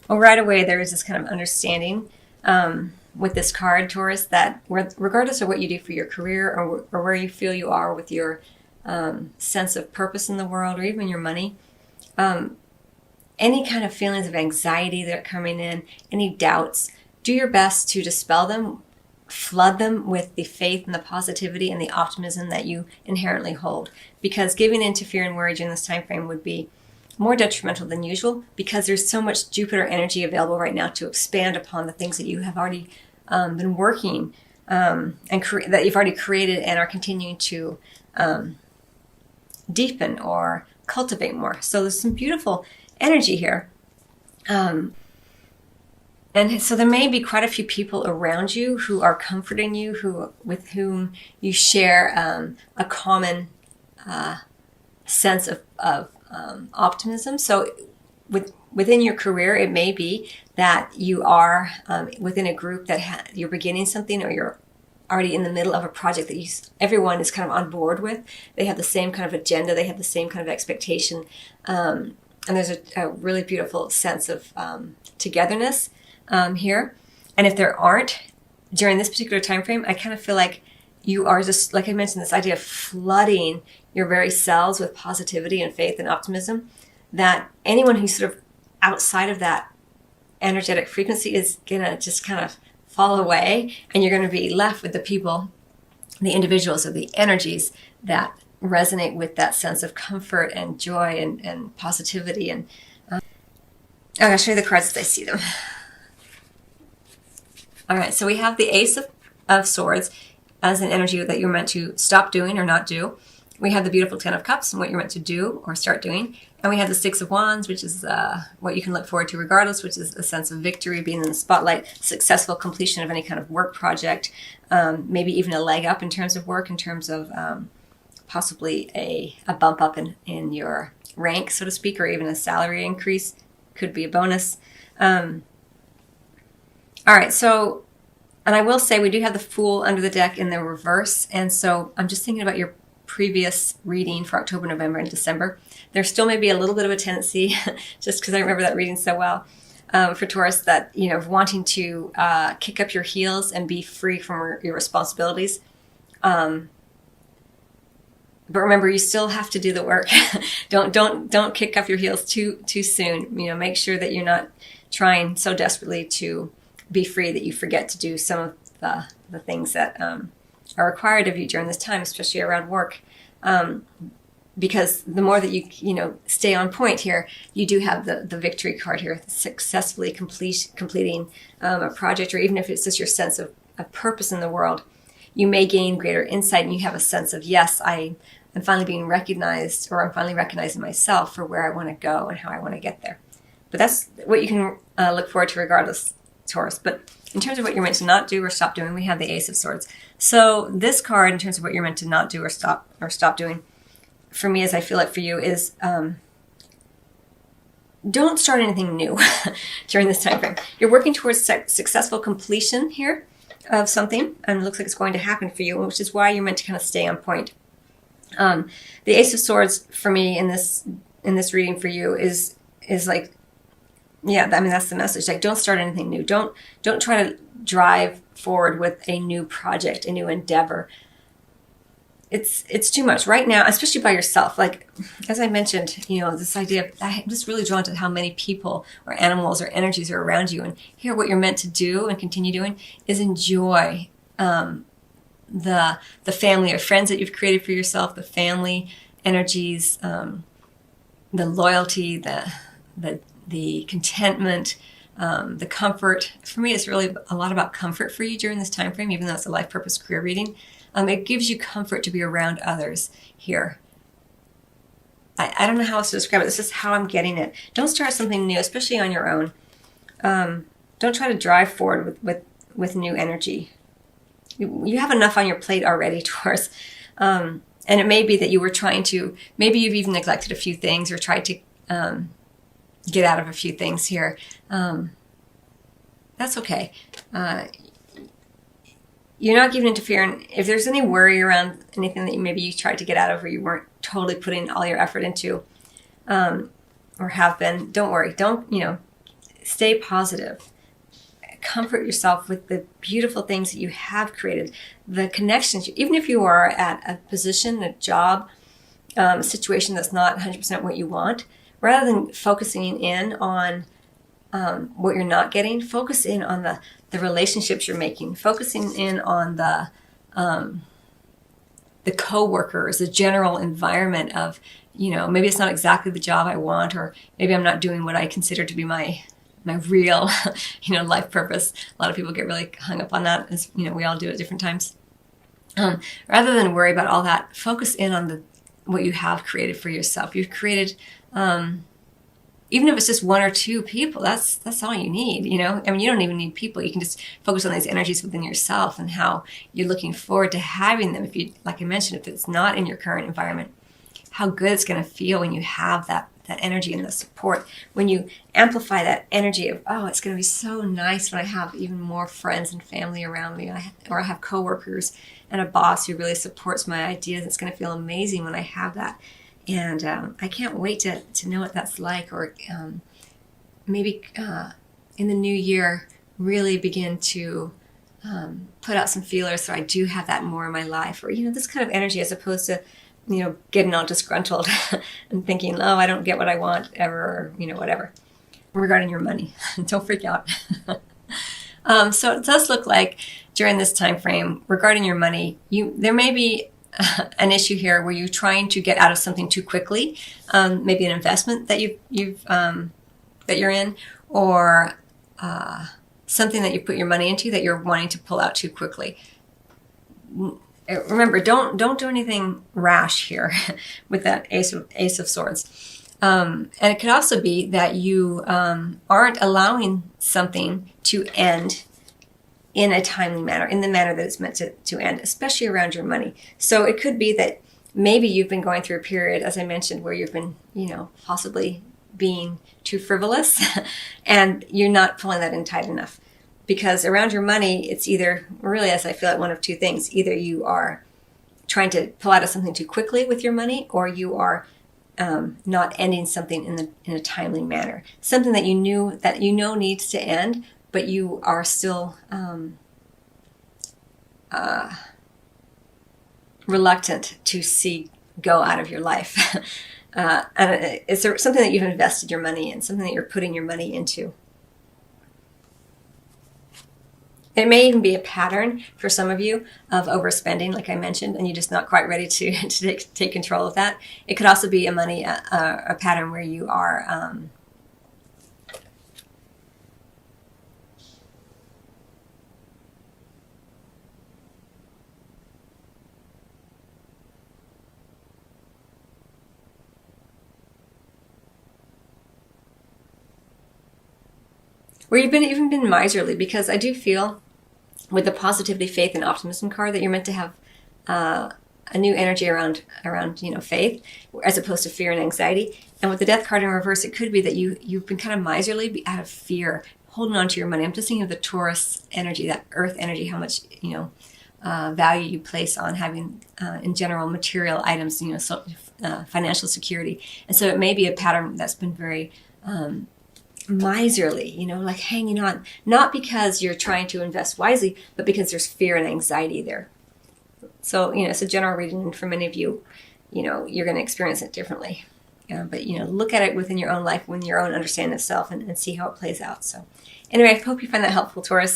Well, right away, there is this kind of understanding with this card, Taurus, that regardless of what you do for your career or where you feel you are with your sense of purpose in the world or even your money, any kind of feelings of anxiety that are coming in, any doubts, do your best to dispel them, flood them with the faith and the positivity and the optimism that you inherently hold. Because giving in to fear and worry during this time frame would be more detrimental than usual, because there's so much Jupiter energy available right now to expand upon the things that you have already been working and that you've already created and are continuing to deepen or cultivate more. So there's some beautiful energy here. And so there may be quite a few people around you who are comforting you, with whom you share a common sense of optimism. So within your career, it may be that you are within a group that you're beginning something, or you're already in the middle of a project that everyone is kind of on board with. They have the same kind of agenda. They have the same kind of expectation. And there's a really beautiful sense of togetherness here. And if there aren't, during this particular time frame, I kind of feel like you are just, like I mentioned, this idea of flooding your very cells with positivity and faith and optimism, that anyone who's sort of outside of that energetic frequency is going to just kind of fall away, and you're going to be left with the people, the individuals, or the energies that resonate with that sense of comfort and joy and positivity. And I'm going to show you the cards as I see them. All right, so we have the Ace of Swords as an energy that you're meant to stop doing or not do. We have the beautiful Ten of Cups and what you're meant to do or start doing. And we have the Six of Wands, which is what you can look forward to regardless, which is a sense of victory, being in the spotlight, successful completion of any kind of work project, maybe even a leg up in terms of work, in terms of possibly a bump up in your rank, so to speak, or even a salary increase. Could be a bonus. All right, so, and I will say we do have the Fool under the deck in the reverse, and so I'm just thinking about your previous reading for October, November, and December. There still may be a little bit of a tendency, just because I remember that reading so well, for Taurus, that, wanting to kick up your heels and be free from your responsibilities. But remember, you still have to do the work. Don't kick up your heels too soon. Make sure that you're not trying so desperately to be free that you forget to do some of the things that are required of you during this time, especially around work. Because the more that you stay on point here, you do have the victory card here, successfully completing a project, or even if it's just your sense of purpose in the world, you may gain greater insight, and you have a sense of, yes, I'm finally being recognized, or I'm finally recognizing myself for where I want to go and how I want to get there. But that's what you can look forward to regardless, Taurus. But in terms of what you're meant to not do or stop doing, we have the Ace of Swords. So this card, in terms of what you're meant to not do or stop doing, for me, as I feel it for you, is don't start anything new during this time frame. You're working towards successful completion here of something, and it looks like it's going to happen for you, which is why you're meant to kind of stay on point. The Ace of Swords for me in this reading for you is like, yeah, I mean, that's the message. Like, don't start anything new. Don't try to drive forward with a new project, a new endeavor. It's too much right now, especially by yourself. Like, as I mentioned, this idea of, I'm just really drawn to how many people or animals or energies are around you. And here, what you're meant to do and continue doing is enjoy the family or friends that you've created for yourself, the family energies, the loyalty, the contentment, the comfort. For me, it's really a lot about comfort for you during this time frame, even though it's a life purpose career reading. It gives you comfort to be around others here. I don't know how else to describe it. This is how I'm getting it. Don't start something new, especially on your own. Don't try to drive forward with new energy. You have enough on your plate already, Taurus. And it may be that you were trying to, maybe you've even neglected a few things or tried to get out of a few things here. That's okay. You're not giving into fear, and if there's any worry around anything that maybe you tried to get out of or you weren't totally putting all your effort into, or have been, don't worry. stay positive. Comfort yourself with the beautiful things that you have created, the connections. Even if you are at a position, a job, a situation that's not 100% what you want, rather than focusing in on what you're not getting, focus in on the relationships you're making, focusing in on the co-workers, the general environment of, maybe it's not exactly the job I want, or maybe I'm not doing what I consider to be my real, life purpose. A lot of people get really hung up on that, as we all do at different times. Rather than worry about all that, focus in on what you have created for yourself. You've created, even if it's just one or two people, that's all you need. You don't even need people. You can just focus on these energies within yourself and how you're looking forward to having them. If you, like I mentioned, if it's not in your current environment, how good it's going to feel when you have that energy and the support, when you amplify that energy of, oh, it's going to be so nice when I have even more friends and family around me, or I have coworkers and a boss who really supports my ideas. It's going to feel amazing when I have that. And I can't wait to know what that's like, or maybe in the new year, really begin to put out some feelers so I do have that more in my life, or, this kind of energy, as opposed to getting all disgruntled and thinking, oh, I don't get what I want ever, or, whatever. Regarding your money, don't freak out. So it does look like during this time frame, regarding your money, there may be an issue here where you're trying to get out of something too quickly, maybe an investment that that you're in, or something that you put your money into that you're wanting to pull out too quickly. Remember, don't do anything rash here with that Ace of Swords. And it could also be that you aren't allowing something to end in a timely manner, in the manner that it's meant to end, especially around your money. So it could be that maybe you've been going through a period, as I mentioned, where you've been, possibly being too frivolous and you're not pulling that in tight enough. Because around your money, it's either, really, as I feel like, one of two things. Either you are trying to pull out of something too quickly with your money, or you are not ending something in a timely manner. Something that you know needs to end, but you are still reluctant to see go out of your life. And it's something that you've invested your money in, something that you're putting your money into. There may even be a pattern for some of you of overspending, like I mentioned, and you're just not quite ready to take control of that. It could also be a pattern where you are where you've even been miserly, because I do feel with the positivity, faith, and optimism card that you're meant to have a new energy around faith, as opposed to fear and anxiety. And with the Death card in reverse, it could be that you've been kind of miserly out of fear, holding on to your money. I'm just thinking of the Taurus energy, that earth energy, how much value you place on having in general material items, financial security. And so it may be a pattern that's been very miserly, like hanging on, not because you're trying to invest wisely, but because there's fear and anxiety there. So, it's a general reading, and for many of you, you're going to experience it differently. But, look at it within your own life, within your own understanding of self, and see how it plays out. So anyway, I hope you find that helpful, Taurus.